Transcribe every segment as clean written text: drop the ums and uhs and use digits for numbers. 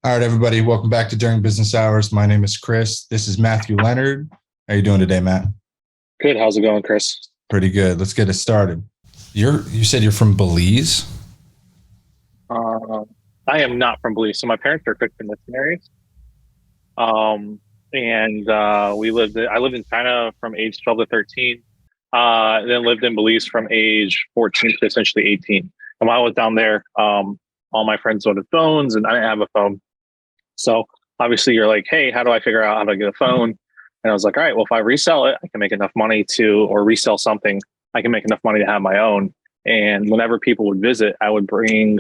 All right, everybody, welcome back to During Business Hours. My name is Chris. This is Matthew Leonard. How you doing today, Matt? Good. How's it going, Chris? Pretty good. Let's get it started. You said you're from Belize? Um, I am not from Belize, so my parents are Christian missionaries. And we lived. I lived in China from age 12 to 13. Then lived in Belize from age 14 to essentially 18. And while I was down there, all my friends wanted phones, and I didn't have a phone. So obviously, you're like, "Hey, how do I figure out how to get a phone?" And I was like, "All right, well, if I resell it, I can make enough money to, or resell something, I can make enough money to have my own." And whenever people would visit, I would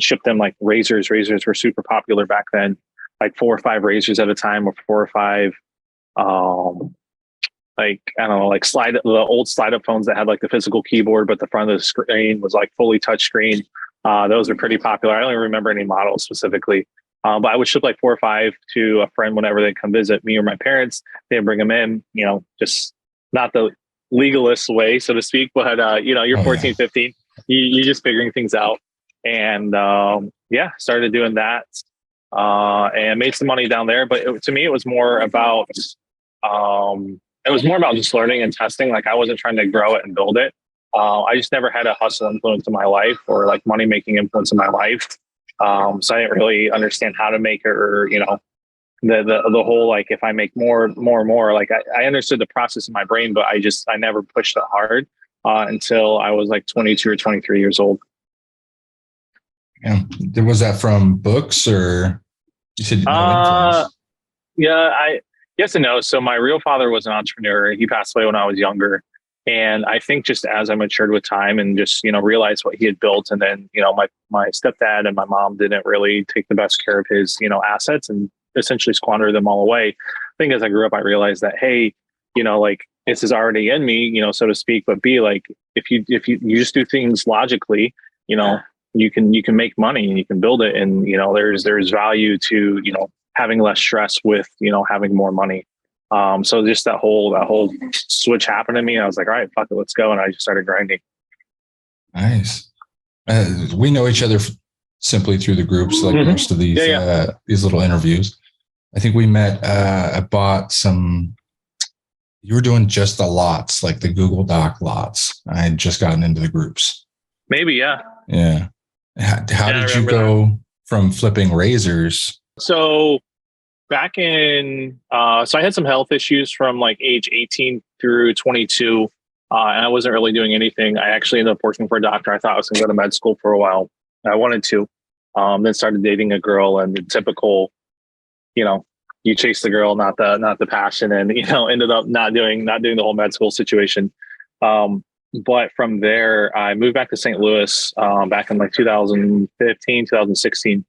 ship them like razors. Razors were super popular back then, like 4 or 5 razors at a time, or 4 or 5, um, like, I don't know, like the old slide up phones that had like the physical keyboard, but the front of the screen was like fully touch screen. Those are pretty popular. I don't even remember any models specifically. But I would ship like 4 or 5 to a friend whenever they come visit me or my parents. They'd bring them in, just not the legalist way, so to speak, but you're Oh, yeah. 14, 15, you're just figuring things out. And yeah, started doing that and made some money down there. But to me, it was more about just learning and testing. Like, I wasn't trying to grow it and build it. I just never had a hustle influence in my life, or like money making influence in my life. So I didn't really understand how to make it, or the whole, like, if I make more, like I understood the process in my brain, but I never pushed it hard until I was like 22 or 23 years old. Yeah. Was that from books, or you said no Uh, influence? yeah, I yes and no. So my real father was an entrepreneur. He passed away when I was younger. And I think just as I matured with time and just, realized what he had built, and then, my stepdad and my mom didn't really take the best care of his, assets, and essentially squandered them all away. I think as I grew up, I realized that, hey, like, this is already in me, so to speak, but B, like, if you just do things logically, you know, you can make money and you can build it. And, there's value to, having less stress with, having more money. So just that whole switch happened to me. I was like, all right, fuck it, let's go. And I just started grinding. Nice. We know each other simply through the groups, like most of Yeah, yeah. these little interviews. I think we met. I bought some. You were doing just the lots, like the Google Doc lots. I had just gotten into the groups. Maybe, yeah. Yeah. How Yeah, I did you remember that. go from flipping razors? So back in, so I had some health issues from like age 18 through 22. And I wasn't really doing anything. I actually ended up working for a doctor. I thought I was going to go to med school for a while. I wanted to. Then started dating a girl, and the typical, you know, you chase the girl, not the passion, and ended up not doing the whole med school situation. Um, but from there, I moved back to St. Louis back in like 2015, 2016,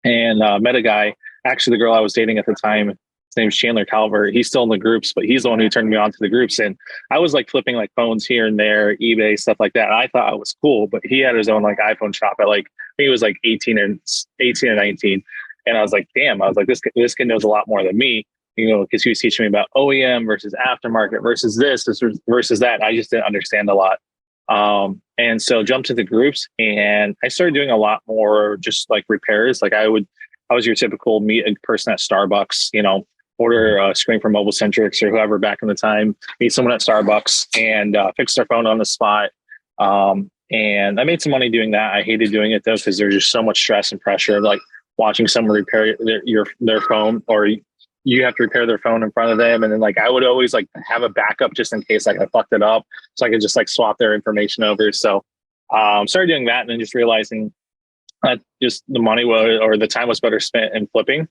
and met a guy. Actually, the girl I was dating at the time, his name's Chandler Calvert. He's still in the groups, but he's the one who turned me on to the groups. And I was like flipping like phones here and there, eBay, stuff like that. And I thought I was cool, but he had his own like iPhone shop at like, I think he was like 18 or 19. And I was like, damn, I was like, this kid knows a lot more than me, because he was teaching me about OEM versus aftermarket versus this versus that. I just didn't understand a lot. And so jumped to the groups, and I started doing a lot more just like repairs. Like I was your typical meet a person at Starbucks, order a screen from Mobile Centrics or whoever back in the time, meet someone at Starbucks and fix their phone on the spot. And I made some money doing that. I hated doing it though, because there's just so much stress and pressure of like watching someone repair their phone, or you have to repair their phone in front of them. And then like, I would always like have a backup just in case like I fucked it up, so I could just like swap their information over. So started doing that, and then just realizing just the money was, or the time was better spent in flipping.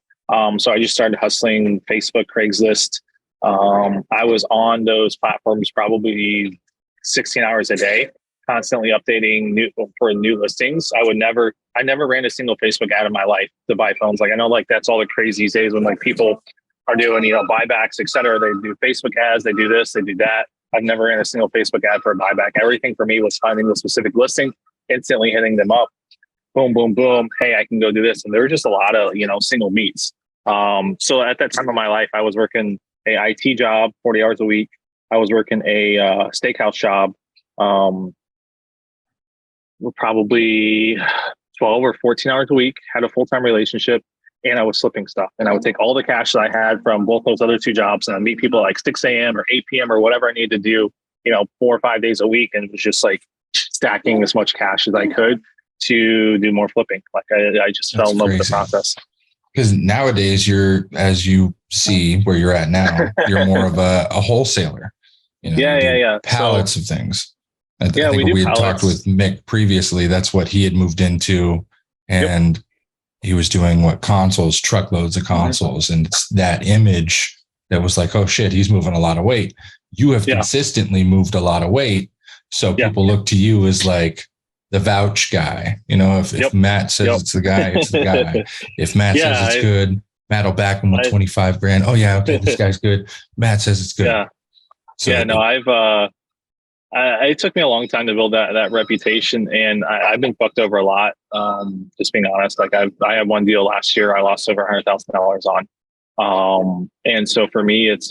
So I just started hustling Facebook, Craigslist. I was on those platforms probably 16 hours a day, constantly updating new listings. I never ran a single Facebook ad in my life to buy phones. Like, I know like that's all the crazy these days when like people are doing, buybacks, et cetera. They do Facebook ads, they do this, they do that. I've never ran a single Facebook ad for a buyback. Everything for me was finding the specific listing, instantly hitting them up, boom, boom, boom. Hey, I can go do this. And there were just a lot of, single meets. So at that time of my life, I was working a IT job, 40 hours a week. I was working a steakhouse job, probably 12 or 14 hours a week, had a full-time relationship. and I was flipping stuff. And I would take all the cash that I had from both those other two jobs, and I'd meet people at like 6 a.m. or 8 p.m. or whatever I needed to do, 4 or 5 days a week. And it was just like stacking as much cash as I could to do more flipping. Like I just fell in love with the process. Because nowadays as you see where you're at now, you're more of a wholesaler. Yeah. Pallets of things. I think we had talked with Mick previously. That's what he had moved into. And he was doing consoles, truckloads of consoles. And it's that image that was like, oh shit, he's moving a lot of weight. You have consistently moved a lot of weight. So people look to you as like the vouch guy. If Matt says it's the guy, it's the guy. If Matt says it's good, Matt will back him with 25 grand. Oh yeah, okay, this guy's good. Matt says it's good. Yeah. So, it took me a long time to build that reputation, and I've been fucked over a lot. Just being honest, like I had one deal last year I lost over $100,000 on. And so for me, it's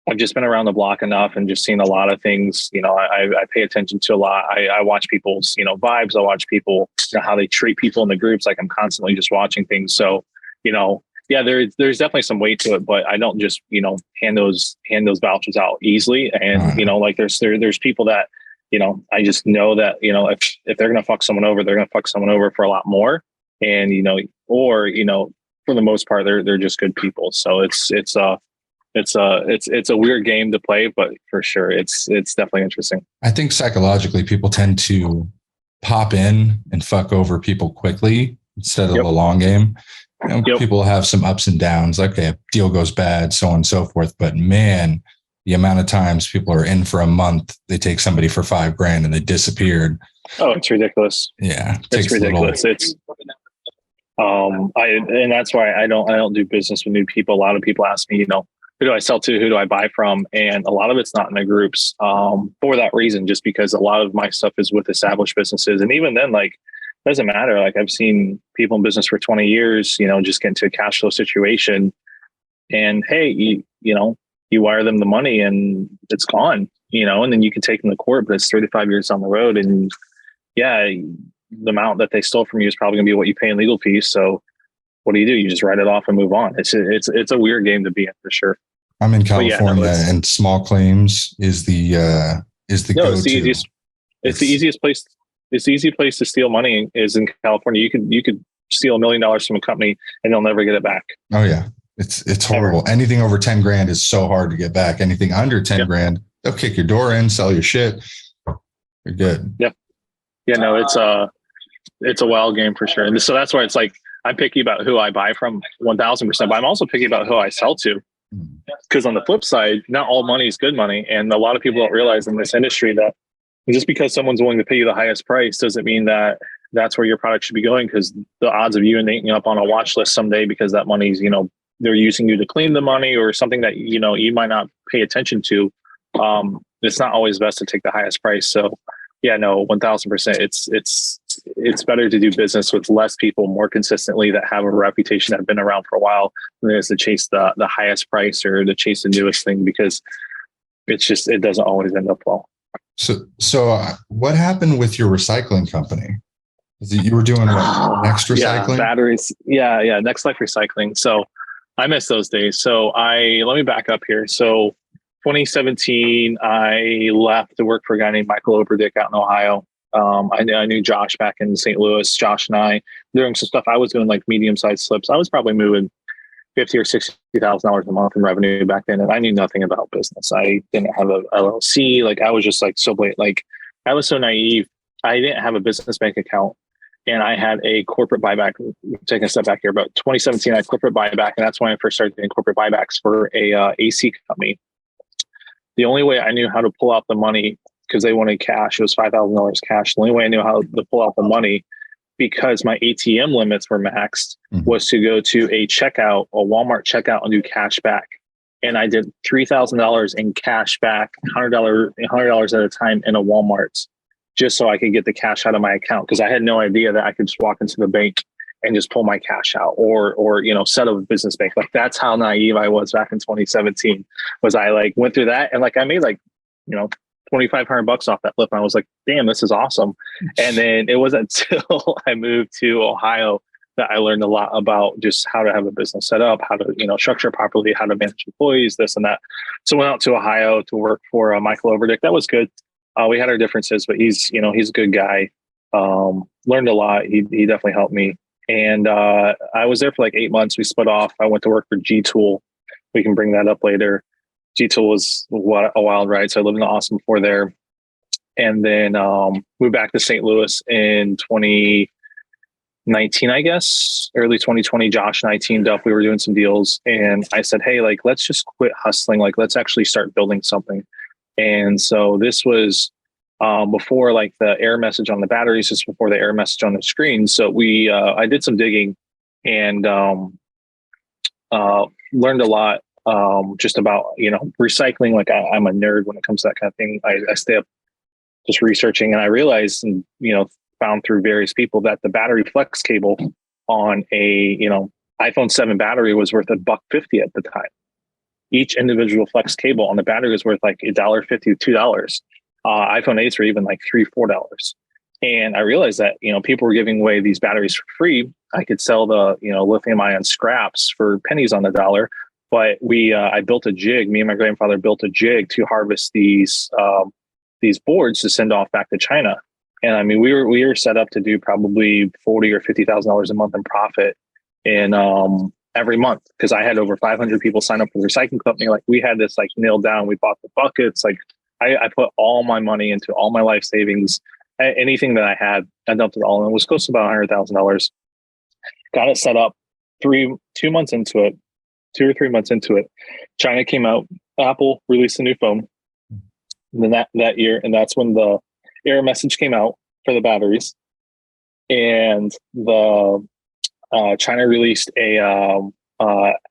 I've just been around the block enough and just seen a lot of things. I pay attention to a lot. I watch people's vibes. I watch people how they treat people in the groups. Like I'm constantly just watching things. So there's definitely some weight to it, but I don't just, hand those vouchers out easily. And, like there's people that, I just know that, if they're going to fuck someone over, they're going to fuck someone over for a lot more. And, for the most part, they're just good people. So it's a weird game to play, but for sure it's definitely interesting. I think psychologically people tend to pop in and fuck over people quickly instead of the long game. People have some ups and downs, like a deal goes bad, so on and so forth. But man, the amount of times people are in for a month, they take somebody for $5 grand and they disappeared. Oh, it's ridiculous. Yeah. It's ridiculous. It's, and that's why I don't do business with new people. A lot of people ask me, who do I sell to? Who do I buy from? And a lot of it's not in the groups, for that reason, just because a lot of my stuff is with established businesses. And even then, like, doesn't matter. Like I've seen people in business for 20 years, just get into a cash flow situation, and hey, you wire them the money and it's gone, and then you can take them to court, but it's 35 years down the road. And the amount that they stole from you is probably gonna be what you pay in legal fees. So what do? You just write it off and move on. It's a weird game to be in, for sure. I'm in California, and small claims is the go-to. It's the easiest. It's the easiest place. It's the easy place to steal money is in California. You could steal $1 million from a company and they'll never get it back. Oh yeah. It's horrible. Ever. Anything over 10 grand is so hard to get back. Anything under 10 grand, they'll kick your door in, sell your shit. You're good. Yep. Yeah, no, it's a wild game for sure. And so that's why it's like, I'm picky about who I buy from 1000%, but I'm also picky about who I sell to. Because on the flip side, not all money is good money. And a lot of people don't realize in this industry that just because someone's willing to pay you the highest price doesn't mean that that's where your product should be going, because the odds of you ending up on a watch list someday because that money's, they're using you to clean the money or something that, you might not pay attention to. It's not always best to take the highest price. So yeah, no, 1000%. It's better to do business with less people more consistently that have a reputation that have been around for a while than it is to chase the highest price or to chase the newest thing, because it doesn't always end up well. So what happened with your recycling company? You were doing what, Next Recycling? Yeah, batteries. Yeah. Next Life Recycling. So I miss those days. So let me back up here. So 2017, I left to work for a guy named Michael Oberdick out in Ohio. I knew Josh back in St. Louis. Josh and I doing some stuff. I was doing like medium-sized slips. I was probably moving $50,000 or $60,000 a month in revenue back then, and I knew nothing about business. I didn't have a LLC. Like I was just like so blatant. Like I was so naive. I didn't have a business bank account, and I had a corporate buyback. Taking a step back here, but 2017, I had corporate buyback, and that's when I first started doing corporate buybacks for a AC company. The only way I knew how to pull out the money, because they wanted cash, it was $5,000 cash. The only way I knew how to pull out the money, because my ATM limits were maxed, was to go to a Walmart checkout and do cash back. And I did $3,000 in cash back, $100 at a time in a Walmart, just so I could get the cash out of my account. Because I had no idea that I could just walk into the bank and just pull my cash out or set up a business bank. Like that's how naive I was back in 2017, was I like went through that. And like, I made like, $2,500 off that flip. And I was like, damn, this is awesome. And then it wasn't until I moved to Ohio that I learned a lot about just how to have a business set up, how to, structure properly, how to manage employees, this and that. So went out to Ohio to work for Michael Overdick. That was good. We had our differences, but he's a good guy. Learned a lot. He definitely helped me. And I was there for like 8 months. We split off. I went to work for G Tool. We can bring that up later. G Tool was a wild ride. So I lived in Austin before there. And then moved back to St. Louis in 2019, I guess, early 2020. Josh and I teamed up. We were doing some deals. And I said, hey, like, let's just quit hustling. Like, let's actually start building something. And so this was before like the error message on the batteries, just before the error message on the screen. So I did some digging and learned a lot just about, recycling. Like I'm a nerd when it comes to that kind of thing. I stay up just researching, and I realized and, found through various people that the battery flex cable on a, iPhone 7 battery was worth $1.50 at the time. Each individual flex cable on the battery was worth like $1.50 to $2. iPhone 8s were even like $3, $4. And I realized that, people were giving away these batteries for free. I could sell the, lithium ion scraps for pennies on the dollar. But I built a jig. Me and my grandfather built a jig to harvest these boards to send off back to China. And I mean, we were set up to do probably $40,000 or $50,000 a month in profit in every month, because I had over 500 people sign up for the recycling company. Like we had this like nailed down. We bought the buckets. Like I put all my money into all my life savings. Anything that I had, I dumped it all in. It was close to about $100,000. Got it set up. 2 months into it, 2 or 3 months into it, China came out. Apple released a new phone. And then that year, and that's when the error message came out for the batteries, and the China released a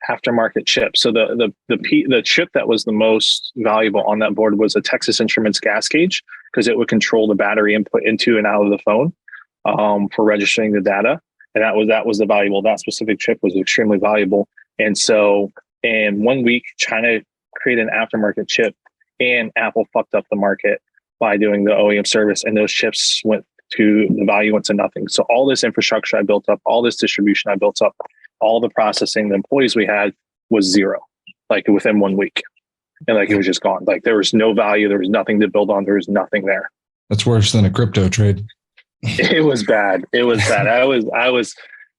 aftermarket chip. So the chip that was the most valuable on that board was a Texas Instruments gas gauge, because it would control the battery input into and out of the phone for registering the data. And that was the valuable. That specific chip was extremely valuable. And so in 1 week, China created an aftermarket chip, and Apple fucked up the market by doing the OEM service, and those chips went to the value went to nothing. So all this infrastructure I built up, all this distribution I built up, all the processing, the employees we had was zero, like within 1 week. And like, it was just gone. Like there was no value. There was nothing to build on. There was nothing there. That's worse than a crypto trade. It was bad. It was bad. I was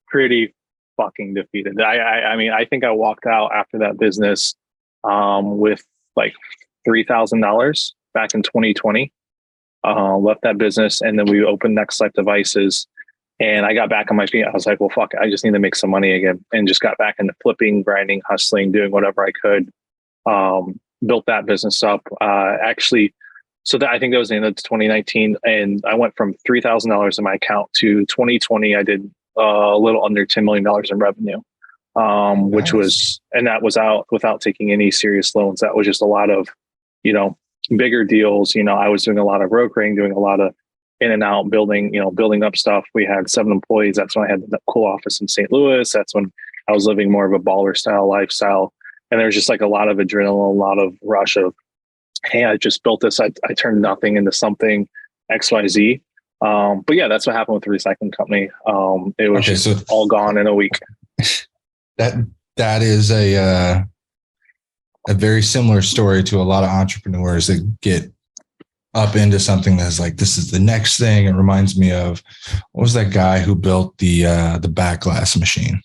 pretty fucking defeated. I mean, I think I walked out after that business with like $3,000 back in 2020. Left that business, and then we opened Next Life Devices, and I got back on my feet. I was like, well, fuck, I just need to make some money again, and just got back into flipping, grinding, hustling, doing whatever I could. Built that business up. Actually, so that I think that was the end of 2019, and I went from $3,000 in my account to 2020. I did a little under $10 million in revenue, which was, and that was without taking any serious loans. That was just a lot of, bigger deals. I was doing a lot of brokering, doing a lot of in and out, building up stuff. We had 7 employees. That's when I had the cool office in St. Louis. That's when I was living more of a baller style lifestyle. And there was just like a lot of adrenaline, a lot of rush of, hey, I just built this. I turned nothing into something XYZ. But yeah, that's what happened with the recycling company. It was all gone in a week. That is a very similar story to a lot of entrepreneurs that get up into something that's like, this is the next thing. It reminds me of, what was that guy who built the back glass machine,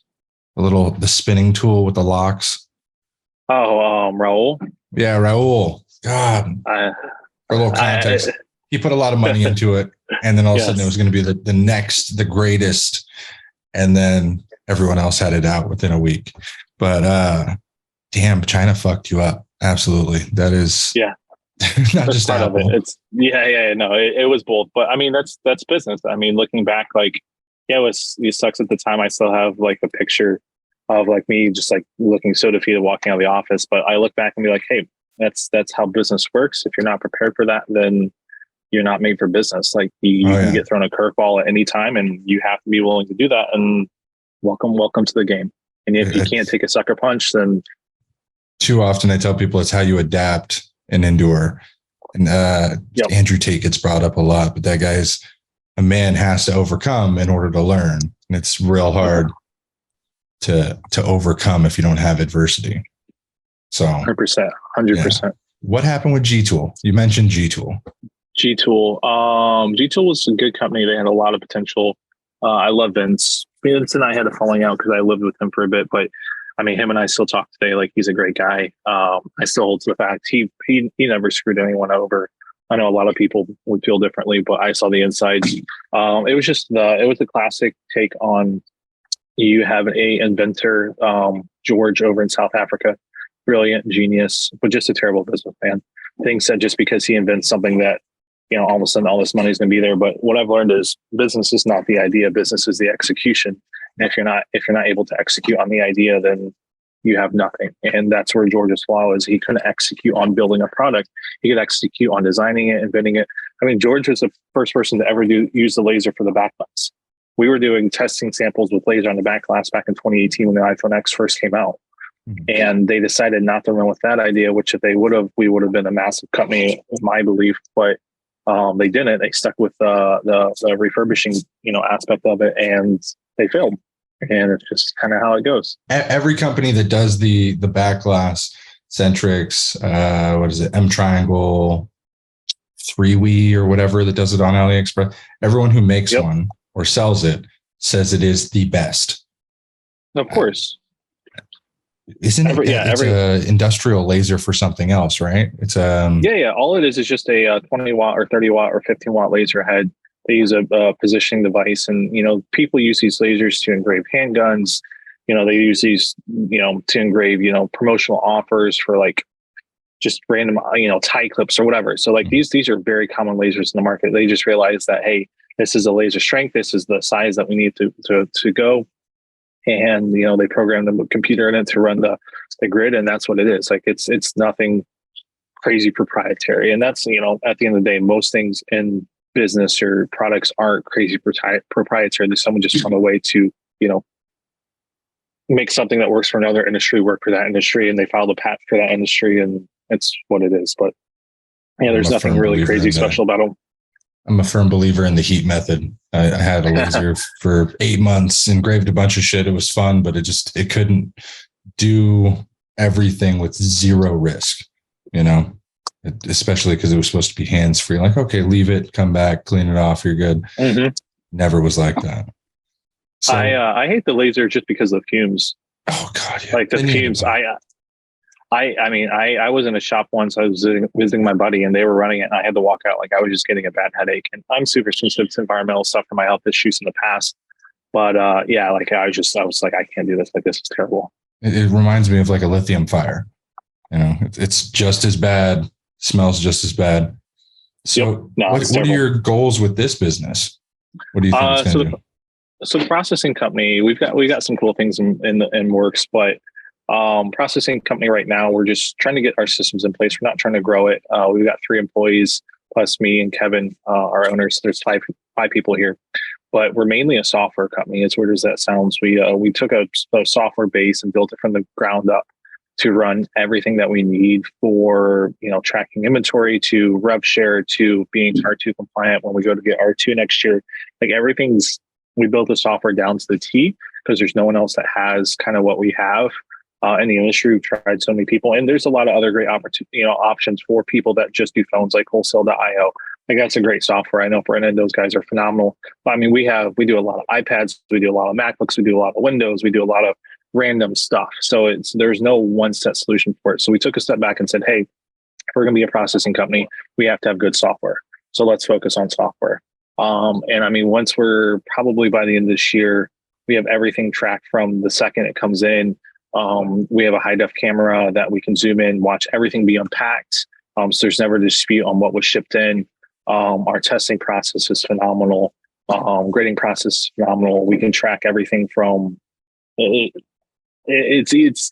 the spinning tool with the locks? Oh, Raul. Yeah, Raul. God, for a little context, he put a lot of money into it, and then all of a sudden it was going to be the greatest, and then everyone else had it out within a week. But damn, China fucked you up. Absolutely, that is not just part Apple. of it. It's no, it was both. But I mean, that's business. I mean, looking back, like it sucks at the time. I still have like a picture of like me just like looking so defeated walking out of the office. But I look back and be like, hey, that's how business works. If you're not prepared for that, then you're not made for business. Like you can get thrown a curveball at any time, and you have to be willing to do that. And welcome to the game. And if you can't take a sucker punch, then too often I tell people it's how you adapt and endure. And Andrew Tate gets brought up a lot, but that a man has to overcome in order to learn. And it's real hard to overcome if you don't have adversity. So 100%, 100%. Yeah. What happened with G Tool? You mentioned G Tool. G Tool. G Tool was a good company. They had a lot of potential. I love Vince. Vince and I had a falling out because I lived with him for a bit, but I mean, him and I still talk today. Like, he's a great guy. I still hold to the fact he never screwed anyone over. I know a lot of people would feel differently, but I saw the inside. It was just it was the classic take on, you have an inventor, George over in South Africa, brilliant genius, but just a terrible businessman. Thinks that just because he invents something that, all of a sudden all this money is going to be there. But what I've learned is business is not the idea. Business is the execution. And if you're not able to execute on the idea, then you have nothing. And that's where George's flaw is. He couldn't execute on building a product. He could execute on designing it, inventing it. I mean, George was the first person to ever use the laser for the back glass. We were doing testing samples with laser on the back glass back in 2018 when the iPhone X first came out. And they decided not to run with that idea, which if they would have, we would have been a massive company, in my belief. But they didn't. They stuck with the refurbishing, aspect of it, and they failed. And it's just kind of how it goes. Every company that does the back glass, Centrix, what is it, M Triangle, 3We or whatever that does it on AliExpress, everyone who makes one or sells it says it is the best. Of course. Isn't it? It's an industrial laser for something else, right? It's All it is just a 20 watt or 30 watt or 15 watt laser head. They use a positioning device, and people use these lasers to engrave handguns. They use these to engrave promotional offers for like just random tie clips or whatever. So like these are very common lasers in the market. They just realize that, hey, this is a laser strength. This is the size that we need to go. And they program the computer in it to run the grid, and that's what it is. Like it's nothing crazy proprietary. And that's at the end of the day, most things in business or products aren't crazy proprietary. There's someone just found a way to make something that works for another industry work for that industry, and they filed a patent for that industry, and it's what it is. But there's nothing really crazy special about them. I'm a firm believer in the heat method. I had a laser for 8 months, engraved a bunch of shit. It was fun, but it couldn't do everything with zero risk, especially because it was supposed to be hands-free. Like, okay, leave it, come back, clean it off, you're good. Mm-hmm. Never was like that. So, I hate the laser just because of the fumes. Oh God. Yeah. Like the fumes. I was in a shop once. I was visiting my buddy, and they were running it, and I had to walk out. Like, I was just getting a bad headache, and I'm super sensitive to environmental stuff for my health issues in the past. But I was like, I can't do this. Like, this is terrible. It reminds me of like a lithium fire. It's just as bad, smells just as bad. So what are your goals with this business? What do you think it's going to do? So the processing company, we've got some cool things in works, but processing company right now, we're just trying to get our systems in place. We're not trying to grow it. We've got 3 employees plus me and Kevin, our owners. There's five people here, but we're mainly a software company. As weird as that sounds, we took a software base and built it from the ground up to run everything that we need for tracking inventory, to rev share, to being R2 compliant when we go to get R2 next year. Like, we built the software down to the T, because there's no one else that has kind of what we have. In the industry. We've tried so many people, and there's a lot of other great options for people that just do phones, like wholesale.io. Like, that's a great software. I know Brennan, those guys are phenomenal. But I mean, we do a lot of iPads, we do a lot of MacBooks, we do a lot of Windows, we do a lot of random stuff. So there's no one set solution for it. So we took a step back and said, hey, if we're going to be a processing company, we have to have good software. So let's focus on software. And I mean, once we're probably by the end of this year, we have everything tracked from the second it comes in. We have a high def camera that we can zoom in, watch everything be unpacked. So there's never a dispute on what was shipped in. Our testing process is phenomenal. Grading process is phenomenal. We can track everything from it's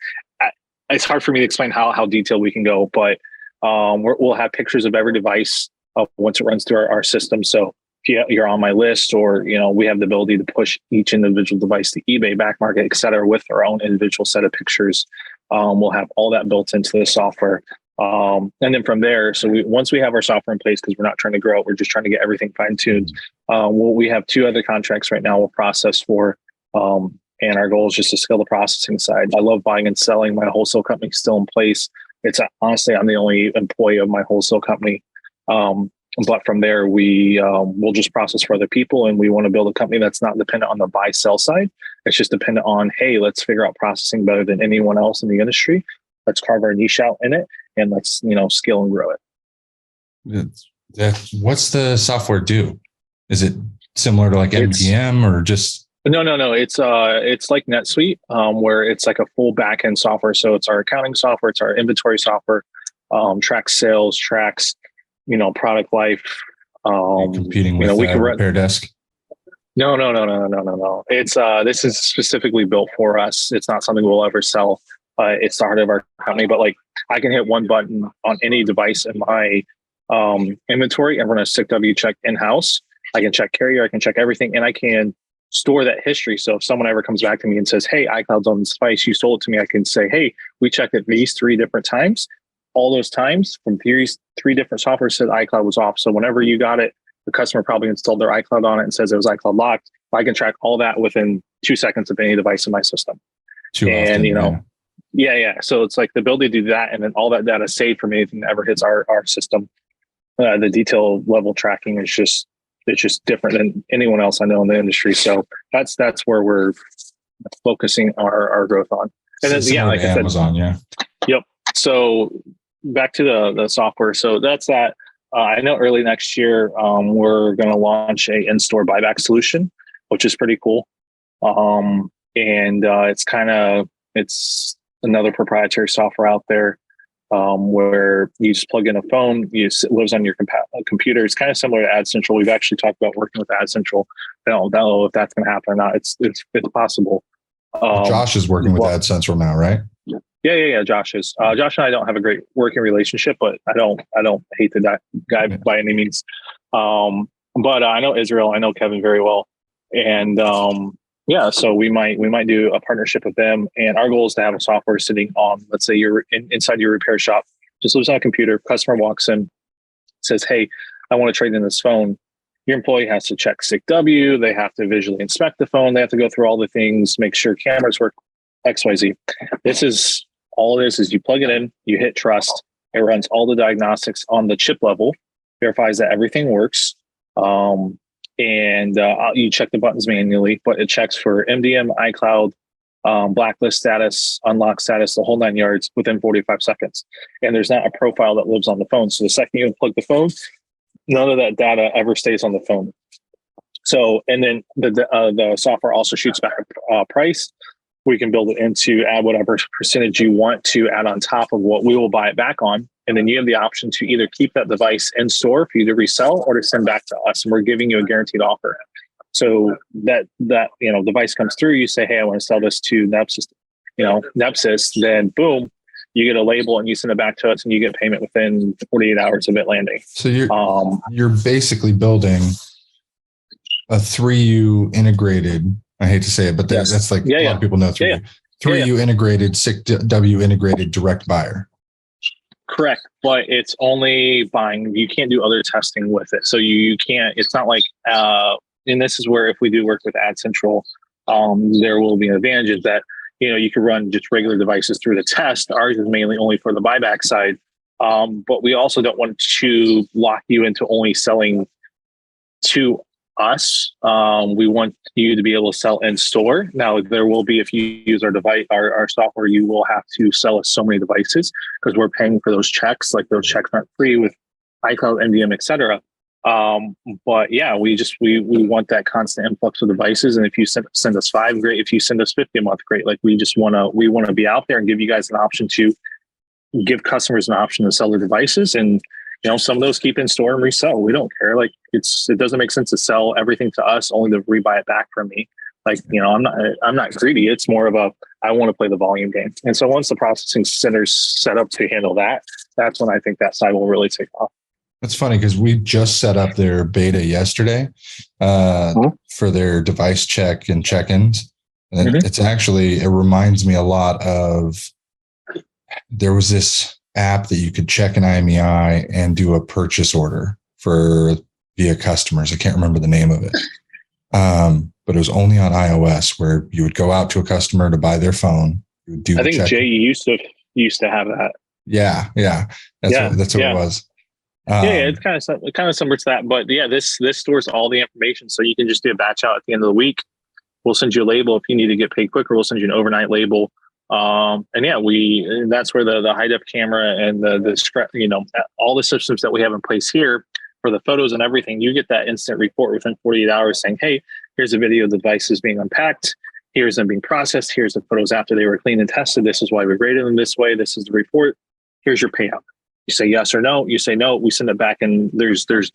hard for me to explain how detailed we can go, but we'll have pictures of every device once it runs through our system. So if you're on my list, or we have the ability to push each individual device to eBay, back market, et cetera, with our own individual set of pictures. We'll have all that built into the software. And then from there, once we have our software in place, because we're not trying to grow it, we're just trying to get everything fine-tuned. We have 2 other contracts right now we'll process for. And our goal is just to scale the processing side. I love buying and selling. My wholesale company is still in place. It's honestly, I'm the only employee of my wholesale company. But from there, we'll just process for other people, and we want to build a company that's not dependent on the buy sell side. It's just dependent on, hey, let's figure out processing better than anyone else in the industry. Let's carve our niche out in it, and let's scale and grow it. What's the software do? Is it similar to like MDM or just? No. It's like NetSuite, where it's like a full backend software. So it's our accounting software, it's our inventory software, tracks sales, tracks, product life. Competing with Repair Desk. No. It's this is specifically built for us. It's not something we'll ever sell. It's the heart of our company, but like I can hit one button on any device in my inventory and run a SICW check in-house. I can check carrier, I can check everything, and I can store that history. So if someone ever comes back to me and says, hey, iCloud's on this device, you sold it to me, I can say, hey, we checked it these 3 different times. All those times from these 3 different software said iCloud was off. So whenever you got it, the customer probably installed their iCloud on it and says it was iCloud locked. I can track all that within 2 seconds of any device in my system. Yeah. So it's like the ability to do that, and then all that data saved from anything that ever hits our system. The detail level tracking is just different than anyone else I know in the industry. So that's where we're focusing our growth on. And then like I said, Amazon, Yep. So back to the software. So that's that. I know early next year we're going to launch a in-store buyback solution, which is pretty cool. And it's another proprietary software out there. Where you just plug in a phone, it lives on your computer. It's kind of similar to Ad Central. We've actually talked about working with Ad Central. I don't know if that's going to happen or not. It's possible. Josh is working with Ad Central now, right? Yeah. Josh is. Josh and I don't have a great working relationship, but I don't hate the guy by any means. But I know Israel. I know Kevin very well, and so we might do a partnership with them. And our goal is to have a software sitting on, let's say you're inside your repair shop, just lives on a computer. Customer walks in, says, hey, I want to trade in this phone. Your employee has to check SICW. They have to visually inspect the phone. They have to go through all the things, make sure cameras work, XYZ. This is all it is you plug it in, you hit trust. It runs all the diagnostics on the chip level, verifies that everything works. And you check the buttons manually, but it checks for MDM, iCloud, blacklist status, unlock status, the whole 9 yards within 45 seconds. And there's not a profile that lives on the phone. So the second you unplug the phone, none of that data ever stays on the phone. So, and then the software also shoots back a price. We can build it into add whatever percentage you want to add on top of what we will buy it back on. And then you have the option to either keep that device in store for you to resell or to send back to us. And we're giving you a guaranteed offer. So that device comes through, you say, hey, I want to sell this to Nepsis, then boom, you get a label and you send it back to us and you get payment within 48 hours of it landing. So you're basically building a 3U integrated, I hate to say it, but that's like a lot of people know 3U. 3U integrated, SICW integrated direct buyer. Correct. But it's only buying. You can't do other testing with it. So you can't, it's not like, and this is where if we do work with Ad Central, there will be an advantage is that, you could run just regular devices through the test. Ours is mainly only for the buyback side. But we also don't want to lock you into only selling to us. We want you to be able to sell in store. Now there will be, if you use our device, our software, you will have to sell us so many devices because we're paying for those checks. Like those checks aren't free with iCloud, MDM, etc. But yeah, we want that constant influx of devices. And if you send us 5, great. If you send us 50 a month, great. Like we want to be out there and give you guys an option to give customers an option to sell their devices. And some of those keep in store and resell. We don't care. Like it doesn't make sense to sell everything to us only to rebuy it back from me. Like, I'm not greedy. It's more of I want to play the volume game. And so once the processing center's set up to handle that, that's when I think that side will really take off. That's funny because we just set up their beta yesterday for their device check and check-ins. And it's actually, it reminds me a lot of, there was this app that you could check an IMEI and do a purchase order via customers. I can't remember the name of it. but it was only on iOS, where you would go out to a customer to buy their phone. You would do I the think check. Jay used to have that. Yeah. That's what it was. It's kind of similar to that, but yeah, this stores all the information, so you can just do a batch out at the end of the week. We'll send you a label if you need to get paid quicker. We'll send you an overnight label. And that's where the high def camera and all the systems that we have in place here for the photos and everything, you get that instant report within 48 hours saying, hey, here's a video of the devices being unpacked. Here's them being processed. Here's the photos after they were cleaned and tested. This is why we graded them this way. This is the report. Here's your payout. You say yes or no. You say no. We send it back, and there's very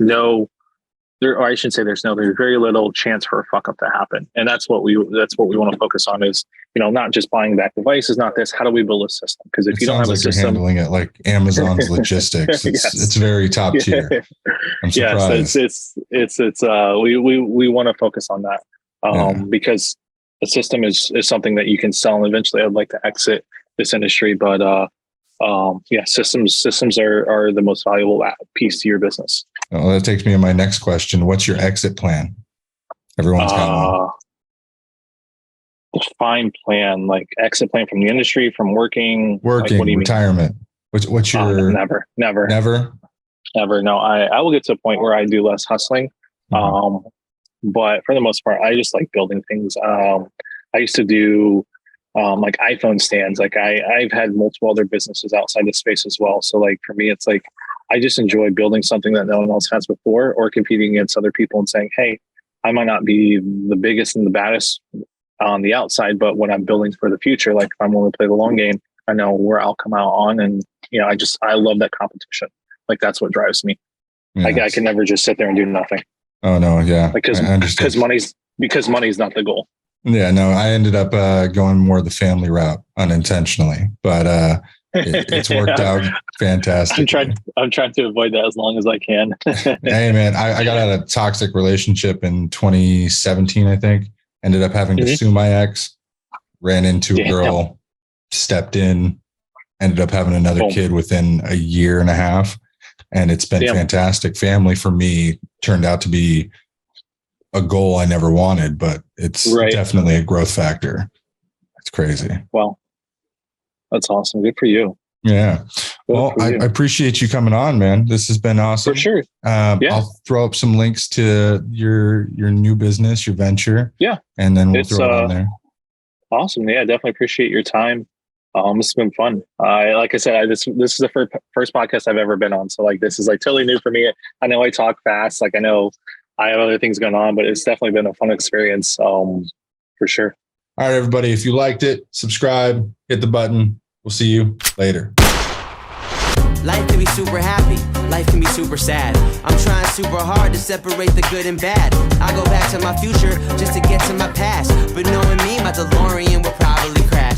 little chance for a fuck up to happen. And that's what we want to focus on is, not just buying back devices, not this. How do we build a system? Because if you don't have a system, you're handling it like Amazon's logistics. It's very top tier. I'm surprised. Yes, we want to focus on that because a system is something that you can sell, and eventually I'd like to exit this industry, but systems are the most valuable piece to your business. Well, that takes me to my next question. What's your exit plan? Everyone's got one. Define plan, like exit plan from the industry, from working, like, what do you retirement. Mean? What's your never. No, I will get to a point where I do less hustling. Mm-hmm. But for the most part, I just like building things. I used to do like iPhone stands. Like I've had multiple other businesses outside this space as well. So like for me, it's like I just enjoy building something that no one else has before, or competing against other people and saying, hey, I might not be the biggest and the baddest on the outside, but when I'm building for the future, like if I'm willing to play the long game, I know where I'll come out on. And I love that competition. Like that's what drives me. Yes. Like I can never just sit there and do nothing. Oh no, yeah. Because money's not the goal. Yeah, no, I ended up going more the family route unintentionally, but it's worked out fantastic. I'm trying to avoid that as long as I can. Hey man, I got out of a toxic relationship in 2017, I think. Ended up having to sue my ex, ran into a girl, stepped in, ended up having another kid within a year and a half. And it's been fantastic. Family for me turned out to be a goal I never wanted, but it's definitely a growth factor. It's crazy. Well, that's awesome. Good for you. Yeah. Well, I appreciate you coming on, man. This has been awesome. For sure. I'll throw up some links to your new business, your venture. Yeah. And then we'll throw it on there. Awesome. Yeah, definitely appreciate your time. This has been fun. Like I said, this is the first podcast I've ever been on. So like, this is like totally new for me. I know I talk fast. Like I know I have other things going on, but it's definitely been a fun experience. For sure. All right, everybody. If you liked it, subscribe, hit the button. We'll see you later. Life can be super happy, life can be super sad. I'm trying super hard to separate the good and bad. I go back to my future just to get to my past, but knowing me, about to